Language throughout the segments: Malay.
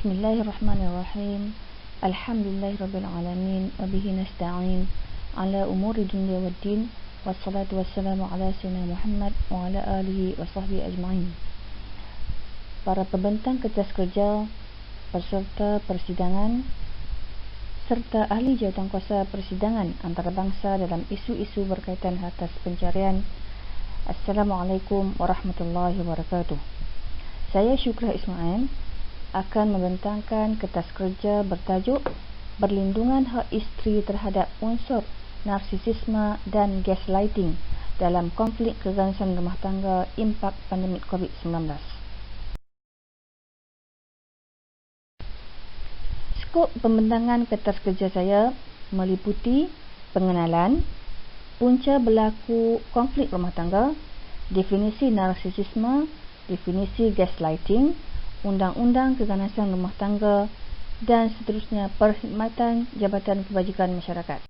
Bismillahirrahmanirrahim. Alhamdulillahirabbil alamin wa bihi nasta'in ala umuri dunya waddin wassalatu wassalamu ala sayyidina Muhammad wa ala alihi wa sahbihi ajma'in. Para pembentang kertas kerja, peserta persidangan serta ahli jawatankuasa persidangan antarabangsa dalam isu-isu berkaitan atas pencarian. Assalamualaikum warahmatullahi wabarakatuh. Saya Syukrah Ismail akan membentangkan kertas kerja bertajuk Perlindungan Hak Isteri terhadap Unsur Narsisisme dan Gaslighting dalam Konflik Keganasan Rumah Tangga Impak Pandemik COVID-19. Skop pembentangan kertas kerja saya meliputi pengenalan, punca berlaku konflik rumah tangga, definisi narsisisme, definisi gaslighting, undang-undang keganasan rumah tangga dan seterusnya perkhidmatan Jabatan Kebajikan Masyarakat.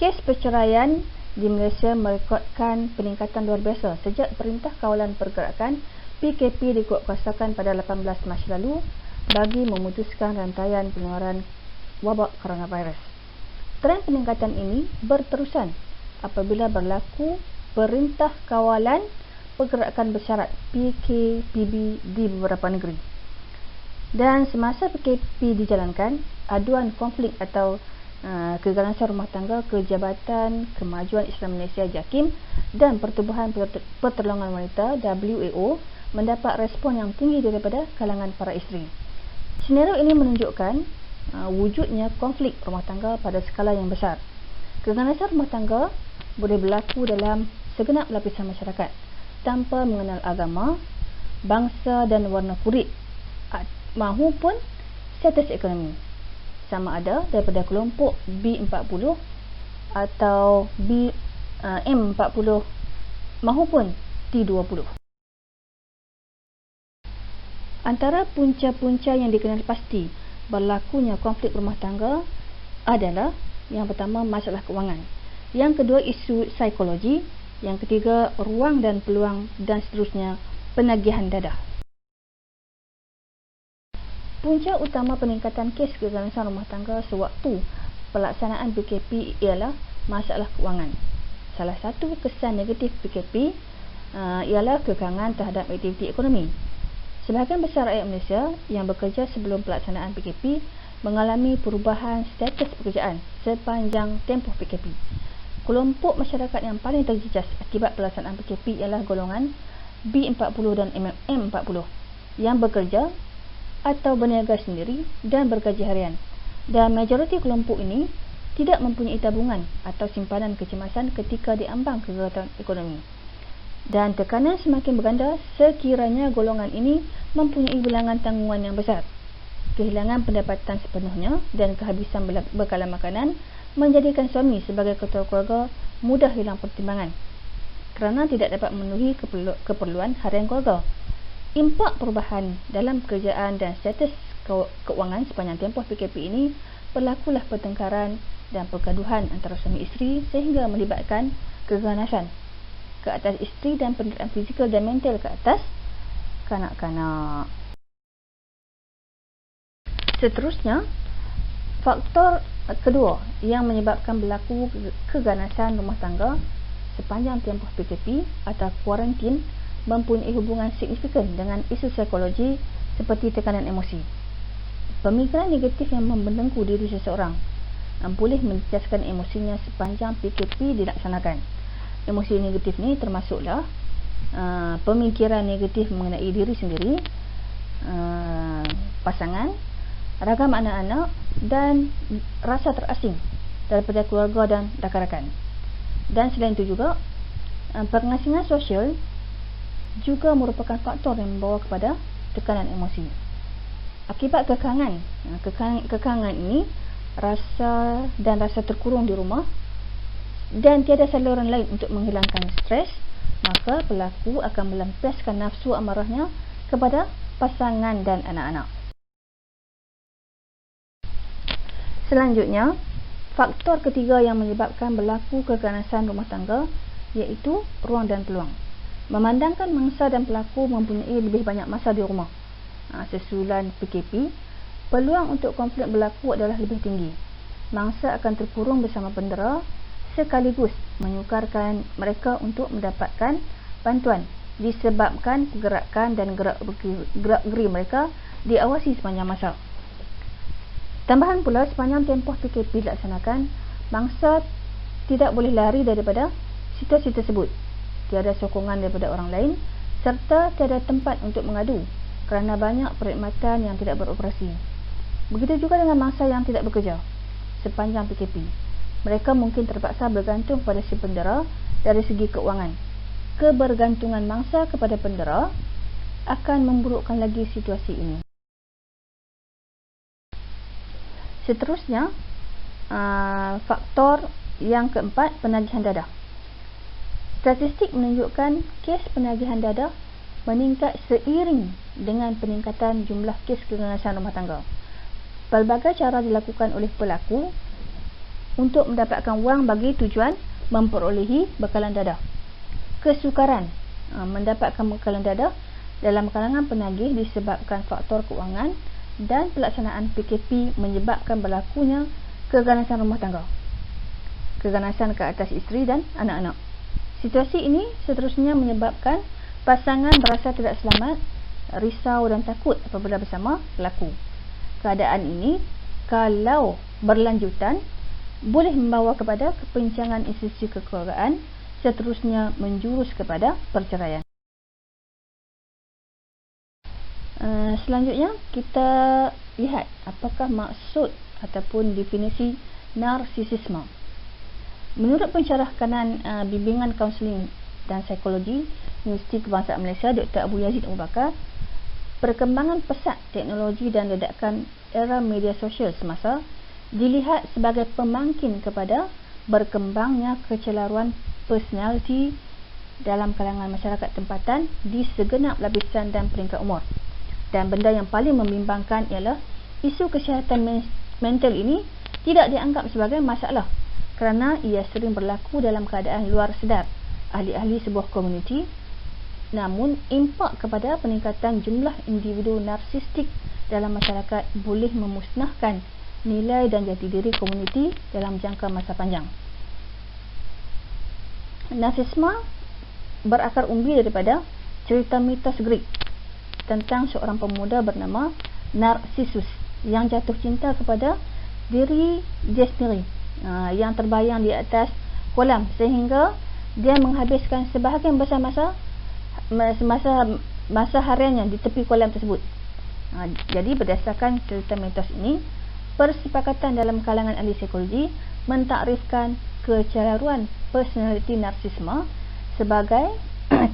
Kes perceraian di Malaysia merekodkan peningkatan luar biasa sejak Perintah Kawalan Pergerakan PKP dikuatkuasakan pada 18 Mac lalu bagi memutuskan rantaian penularan wabak coronavirus. Trend peningkatan ini berterusan apabila berlaku Perintah Kawalan Pergerakan Bersyarat PKPB di beberapa negeri. Dan semasa PKP dijalankan, aduan konflik atau keganasan rumah tangga ke Jabatan Kemajuan Islam Malaysia JAKIM dan Pertubuhan Pertolongan Wanita WAO mendapat respon yang tinggi daripada kalangan para isteri. Senario ini menunjukkan wujudnya konflik rumah tangga pada skala yang besar. Keganasan rumah tangga boleh berlaku dalam segenap lapisan masyarakat tanpa mengenal agama, bangsa dan warna kulit mahupun status ekonomi, sama ada daripada kelompok B40 atau M40 mahupun T20. Antara punca-punca yang dikenal pasti berlakunya konflik rumah tangga adalah yang pertama masalah kewangan, yang kedua isu psikologi, yang ketiga ruang dan peluang dan seterusnya penagihan dadah. Punca utama peningkatan kes keganasan rumah tangga sewaktu pelaksanaan PKP ialah masalah kewangan. Salah satu kesan negatif PKP ialah kekangan terhadap aktiviti ekonomi. Sebahagian besar rakyat Malaysia yang bekerja sebelum pelaksanaan PKP mengalami perubahan status pekerjaan sepanjang tempoh PKP. Kelompok masyarakat yang paling terjejas akibat pelaksanaan PKP ialah golongan B40 dan M40 yang bekerja atau berniaga sendiri dan bergaji harian. Dan majoriti kelompok ini tidak mempunyai tabungan atau simpanan kecemasan ketika diambang kegagalan ekonomi. Dan tekanan semakin berganda sekiranya golongan ini mempunyai bilangan tanggungan yang besar. Kehilangan pendapatan sepenuhnya dan kehabisan bekalan makanan menjadikan suami sebagai ketua keluarga mudah hilang pertimbangan kerana tidak dapat memenuhi keperluan harian keluarga. Impak perubahan dalam pekerjaan dan status keuangan sepanjang tempoh PKP ini berlakulah pertengkaran dan pergaduhan antara suami isteri sehingga melibatkan keganasan ke atas isteri dan penderitaan fizikal dan mental ke atas kanak-kanak. Seterusnya, faktor kedua yang menyebabkan berlaku keganasan rumah tangga sepanjang tempoh PKP atau kuarantin mempunyai hubungan signifikan dengan isu psikologi seperti tekanan emosi. Pemikiran negatif yang membelenggu diri seseorang boleh mencecaskan emosinya sepanjang PKP dilaksanakan. Emosi negatif ni termasuklah pemikiran negatif mengenai diri sendiri, pasangan, ragam anak-anak dan rasa terasing daripada keluarga dan rakan-rakan. Dan selain itu juga pengasingan sosial juga merupakan faktor yang membawa kepada tekanan emosi. Akibat kekangan ini rasa terkurung di rumah dan tiada saluran lain untuk menghilangkan stres, maka pelaku akan melampiaskan nafsu amarahnya kepada pasangan dan anak-anak. Selanjutnya, faktor ketiga yang menyebabkan berlaku keganasan rumah tangga iaitu ruang dan peluang. Memandangkan mangsa dan pelaku mempunyai lebih banyak masa di rumah sesulan PKP, peluang untuk konflik berlaku adalah lebih tinggi. Mangsa akan terkurung bersama pendera sekaligus menyukarkan mereka untuk mendapatkan bantuan disebabkan pergerakan dan gerak-geri mereka diawasi sepanjang masa. Tambahan pula, sepanjang tempoh PKP dilaksanakan, mangsa tidak boleh lari daripada situasi tersebut. Tiada sokongan daripada orang lain serta tiada tempat untuk mengadu kerana banyak perkhidmatan yang tidak beroperasi. Begitu juga dengan mangsa yang tidak bekerja. Sepanjang PKP, mereka mungkin terpaksa bergantung pada si pendera dari segi keuangan. Kebergantungan mangsa kepada pendera akan memburukkan lagi situasi ini. Seterusnya, faktor yang keempat, penagihan dadah. Statistik menunjukkan kes penagihan dadah meningkat seiring dengan peningkatan jumlah kes keganasan rumah tangga. Pelbagai cara dilakukan oleh pelaku untuk mendapatkan wang bagi tujuan memperolehi bekalan dadah. Kesukaran mendapatkan bekalan dadah dalam kalangan penagih disebabkan faktor keuangan dan pelaksanaan PKP menyebabkan berlakunya keganasan rumah tangga, keganasan ke atas isteri dan anak-anak. Situasi ini seterusnya menyebabkan pasangan berasa tidak selamat, risau dan takut apabila bersama pelaku. Keadaan ini, kalau berlanjutan, boleh membawa kepada kepincangan institusi kekeluargaan, seterusnya menjurus kepada perceraian. Selanjutnya, kita lihat apakah maksud ataupun definisi narsisisme. Menurut pensyarah kanan bimbingan kaunseling dan psikologi Universiti Kebangsaan Malaysia, Dr. Abu Yazid Abu Bakar, perkembangan pesat teknologi dan ledakan era media sosial semasa dilihat sebagai pemangkin kepada berkembangnya kecelaruan personaliti dalam kalangan masyarakat tempatan di segenap lapisan dan peringkat umur. Dan benda yang paling membimbangkan ialah isu kesihatan mental ini tidak dianggap sebagai masalah kerana ia sering berlaku dalam keadaan luar sedar ahli-ahli sebuah komuniti. Namun, impak kepada peningkatan jumlah individu narsistik dalam masyarakat boleh memusnahkan nilai dan jati diri komuniti dalam jangka masa panjang. Narsisme berakar umbi daripada cerita mitos Greek tentang seorang pemuda bernama Narcissus yang jatuh cinta kepada diri dia sendiri, yang terbayang di atas kolam sehingga dia menghabiskan sebahagian besar masa hariannya di tepi kolam tersebut. Jadi berdasarkan cerita mitos ini, persepakatan dalam kalangan ahli psikologi mentakrifkan kecelaruan personaliti narsisme sebagai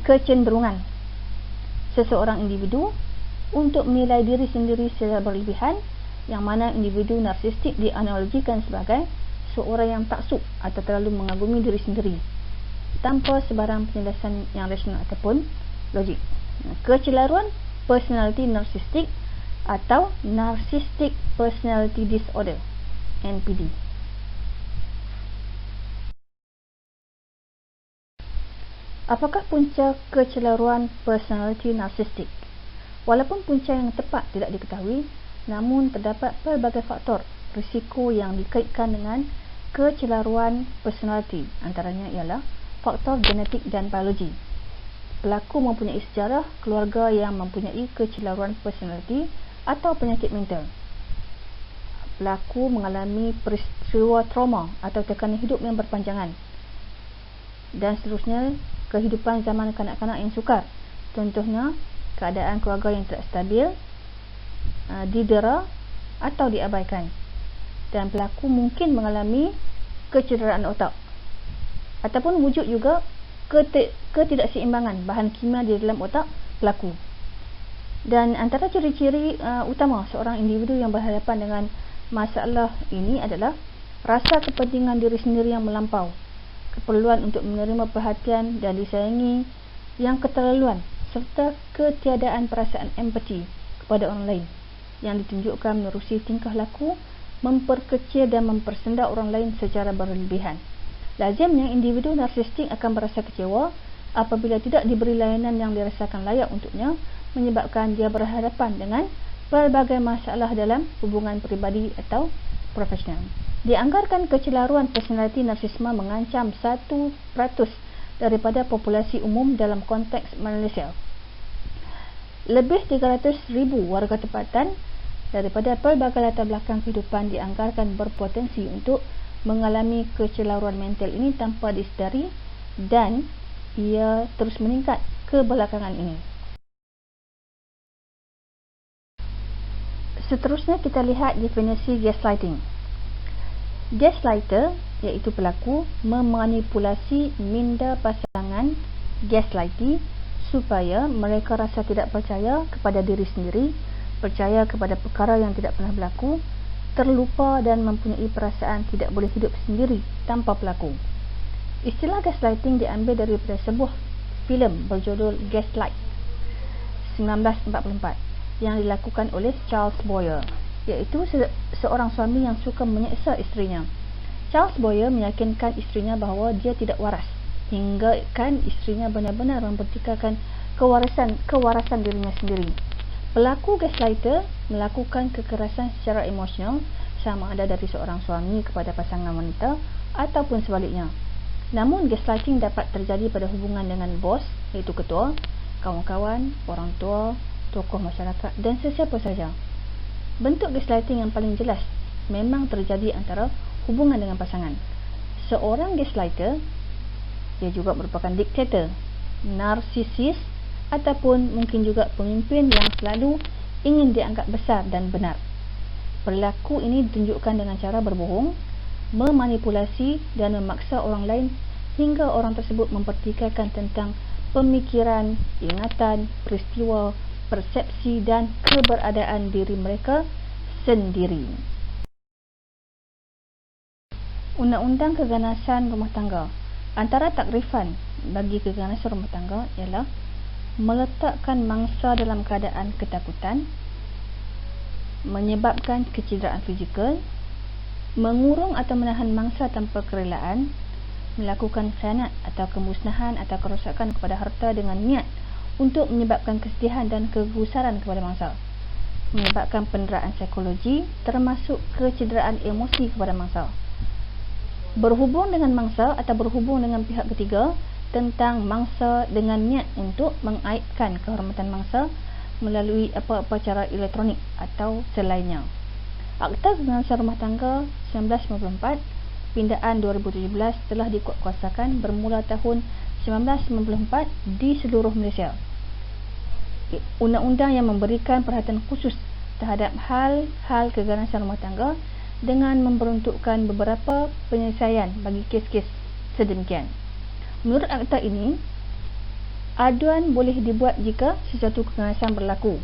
kecenderungan seseorang individu untuk menilai diri sendiri secara berlebihan, yang mana individu narsistik dianalogikan sebagai seorang yang taksub atau terlalu mengagumi diri sendiri tanpa sebarang penjelasan yang rasional ataupun logik. Kecelaruan personality narcissistic atau Narcissistic Personality Disorder, NPD. Apakah punca kecelaruan personality narcissistic? Walaupun punca yang tepat tidak diketahui, namun terdapat pelbagai faktor risiko yang dikaitkan dengan kecelaruan personality. Antaranya ialah faktor genetik dan biologi. Pelaku mempunyai sejarah keluarga yang mempunyai kecelaruan personality atau penyakit mental. Pelaku mengalami peristiwa trauma atau tekanan hidup yang berpanjangan. Dan seterusnya, kehidupan zaman kanak-kanak yang sukar. Contohnya, keadaan keluarga yang tidak stabil, didera atau diabaikan. Dan pelaku mungkin mengalami kecederaan otak. Ataupun wujud juga ketidakseimbangan bahan kimia di dalam otak pelaku. Dan antara ciri-ciri utama seorang individu yang berhadapan dengan masalah ini adalah rasa kepentingan diri sendiri yang melampau, keperluan untuk menerima perhatian dan disayangi yang keterlaluan, serta ketiadaan perasaan empati kepada orang lain yang ditunjukkan menerusi tingkah laku memperkecil dan mempersendak orang lain secara berlebihan. Lazimnya individu narsistik akan merasa kecewa apabila tidak diberi layanan yang dirasakan layak untuknya menyebabkan dia berhadapan dengan pelbagai masalah dalam hubungan peribadi atau profesional. Dianggarkan kecelaruan personaliti narsisme mengancam 1% daripada populasi umum dalam konteks Malaysia. Lebih 300,000 warga tempatan daripada pelbagai latar belakang kehidupan dianggarkan berpotensi untuk mengalami kecelaruan mental ini tanpa disedari, dan ia terus meningkat kebelakangan ini. Seterusnya kita lihat definisi gaslighting. Gaslighter iaitu pelaku memanipulasi minda pasangan gaslighty supaya mereka rasa tidak percaya kepada diri sendiri, percaya kepada perkara yang tidak pernah berlaku, terlupa dan mempunyai perasaan tidak boleh hidup sendiri tanpa pelaku. Istilah gaslighting diambil daripada sebuah filem berjudul Gaslight 1944 yang dilakukan oleh Charles Boyer, iaitu seorang suami yang suka menyeksa isterinya. Charles Boyer meyakinkan isterinya bahawa dia tidak waras, hingga kan isterinya benar-benar mempertikaikan kewarasan dirinya sendiri. Pelaku gaslighter melakukan kekerasan secara emosional, sama ada dari seorang suami kepada pasangan wanita ataupun sebaliknya. Namun gaslighting dapat terjadi pada hubungan dengan bos, iaitu ketua, kawan-kawan, orang tua, tokoh masyarakat dan sesiapa saja. Bentuk gaslighting yang paling jelas memang terjadi antara hubungan dengan pasangan. Seorang gaslighter, dia juga merupakan diktator, narsisis ataupun mungkin juga pemimpin yang selalu ingin dianggap besar dan benar. Perilaku ini ditunjukkan dengan cara berbohong, memanipulasi dan memaksa orang lain hingga orang tersebut mempertikaikan tentang pemikiran, ingatan, peristiwa, persepsi dan keberadaan diri mereka sendiri. Undang-undang keganasan rumah tangga. Antara takrifan bagi keganasan rumah tangga ialah meletakkan mangsa dalam keadaan ketakutan, menyebabkan kecederaan fizikal, mengurung atau menahan mangsa tanpa kerelaan, melakukan khianat atau kemusnahan atau kerosakan kepada harta dengan niat untuk menyebabkan kesedihan dan kegusaran kepada mangsa, menyebabkan penderaan psikologi termasuk kecederaan emosi kepada mangsa, berhubung dengan mangsa atau berhubung dengan pihak ketiga tentang mangsa dengan niat untuk mengaibkan kehormatan mangsa melalui apa-apa cara elektronik atau selainnya. Akta Keganasan Rumah Tangga 1994 pindaan 2017 telah dikuatkuasakan bermula tahun 1994 di seluruh Malaysia. Undang-undang yang memberikan perhatian khusus terhadap hal-hal keganasan rumah tangga dengan memperuntukkan beberapa penyelesaian bagi kes-kes sedemikian. Menurut akta ini, aduan boleh dibuat jika sesuatu keganasan berlaku,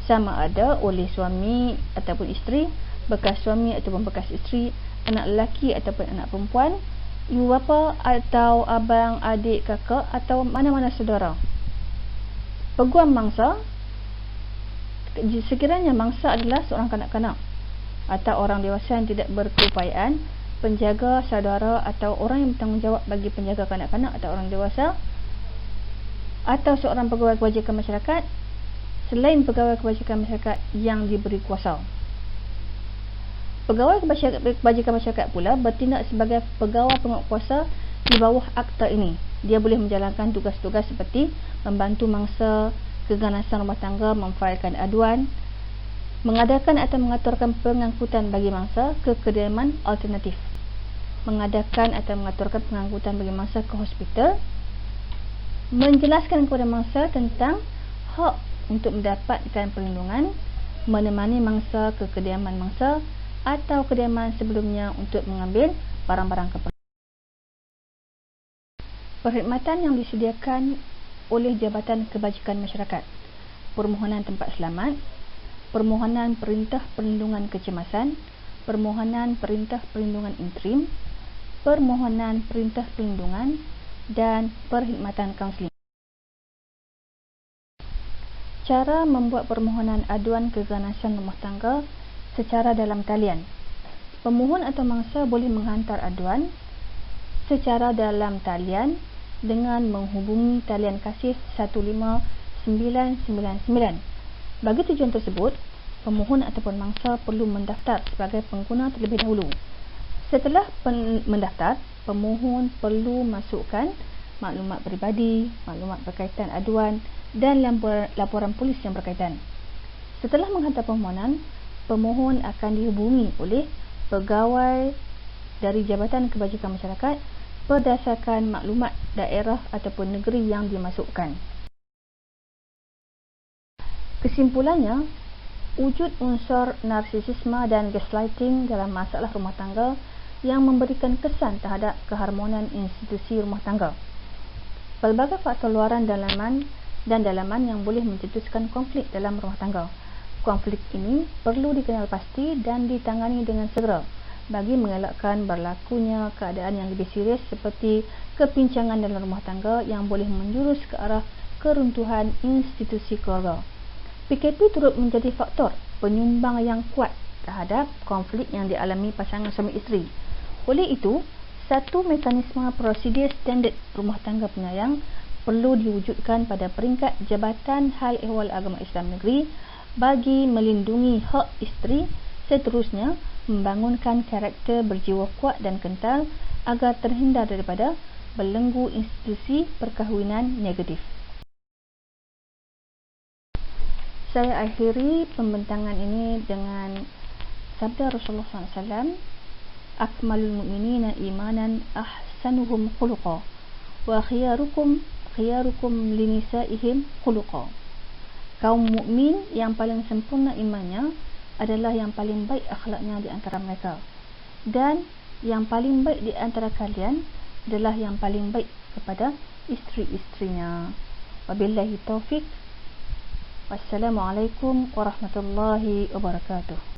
sama ada oleh suami ataupun isteri, bekas suami ataupun bekas isteri, anak lelaki ataupun anak perempuan, ibu bapa atau abang, adik, kakak atau mana-mana saudara. Peguam mangsa, sekiranya mangsa adalah seorang kanak-kanak atau orang dewasa yang tidak berkeupayaan, penjaga, saudara atau orang yang bertanggungjawab bagi penjaga kanak-kanak atau orang dewasa, atau seorang pegawai kebajikan masyarakat selain pegawai kebajikan masyarakat yang diberi kuasa. Pegawai kebajikan masyarakat pula bertindak sebagai pegawai penguatkuasa di bawah akta ini. Dia boleh menjalankan tugas-tugas seperti membantu mangsa keganasan rumah tangga memfailkan aduan, mengadakan atau mengaturkan pengangkutan bagi mangsa ke kediaman alternatif, mengadakan atau mengaturkan pengangkutan bagi mangsa ke hospital, menjelaskan kepada mangsa tentang hak untuk mendapatkan perlindungan, menemani mangsa ke kediaman mangsa atau kediaman sebelumnya untuk mengambil barang-barang keperluan. Perkhidmatan yang disediakan oleh Jabatan Kebajikan Masyarakat: permohonan tempat selamat, permohonan perintah perlindungan kecemasan, permohonan perintah perlindungan interim, permohonan perintah perlindungan dan perkhidmatan kaunseling. Cara membuat permohonan aduan keganasan rumah tangga secara dalam talian. Pemohon atau mangsa boleh menghantar aduan secara dalam talian dengan menghubungi talian kasih 999. Bagi tujuan tersebut, pemohon ataupun mangsa perlu mendaftar sebagai pengguna terlebih dahulu. Setelah mendaftar, pemohon perlu masukkan maklumat peribadi, maklumat berkaitan aduan dan laporan polis yang berkaitan. Setelah menghantar permohonan, pemohon akan dihubungi oleh pegawai dari Jabatan Kebajikan Masyarakat berdasarkan maklumat daerah ataupun negeri yang dimasukkan. Kesimpulannya, wujud unsur narsisisme dan gaslighting dalam masalah rumah tangga yang memberikan kesan terhadap keharmonian institusi rumah tangga. Pelbagai faktor luaran dan dalaman yang boleh mencetuskan konflik dalam rumah tangga. Konflik ini perlu dikenal pasti dan ditangani dengan segera bagi mengelakkan berlakunya keadaan yang lebih serius seperti kepincangan dalam rumah tangga yang boleh menjurus ke arah keruntuhan institusi keluarga. PKP turut menjadi faktor penyumbang yang kuat terhadap konflik yang dialami pasangan suami isteri. Oleh itu, satu mekanisme prosedur standard rumah tangga penyayang perlu diwujudkan pada peringkat Jabatan Hal Ehwal Agama Islam Negeri bagi melindungi hak isteri, seterusnya membangunkan karakter berjiwa kuat dan kental agar terhindar daripada belenggu institusi perkahwinan negatif. Saya akhiri pembentangan ini dengan sabda Rasulullah SAW, akmalul mu'minina imanan ahsanuhum khuluqa wa khiyarukum linisaihim khuluqa. Kaum mukmin yang paling sempurna imannya adalah yang paling baik akhlaknya di antara mereka, dan yang paling baik di antara kalian adalah yang paling baik kepada isteri-isterinya. Wabillahi taufiq. Wassalamualaikum warahmatullahi wabarakatuh.